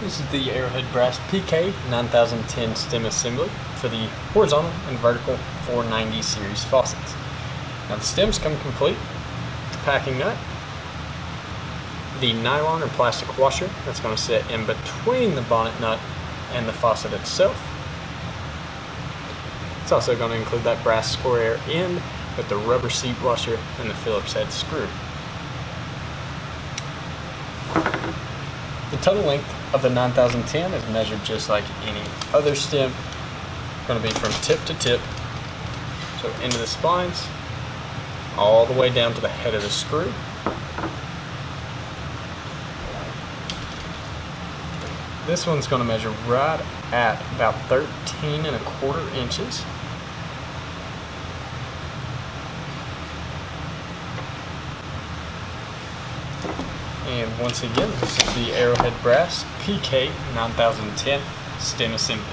This is the Arrowhead brass PK9010 stem assembly for the horizontal and vertical 490 series faucets. Now the stems come complete with the packing nut, the nylon or plastic washer that's going to sit in between the bonnet nut and the faucet itself. It's also going to include that brass square end with the rubber seat washer and the Phillips head screw. The total length of the 9010 is measured just like any other stem. It's going to be from tip to tip, so into the spines, all the way down to the head of the screw. This one's going to measure right at about 13¼ inches. And once again, this is the Arrowhead brass PK9010 stem assembly.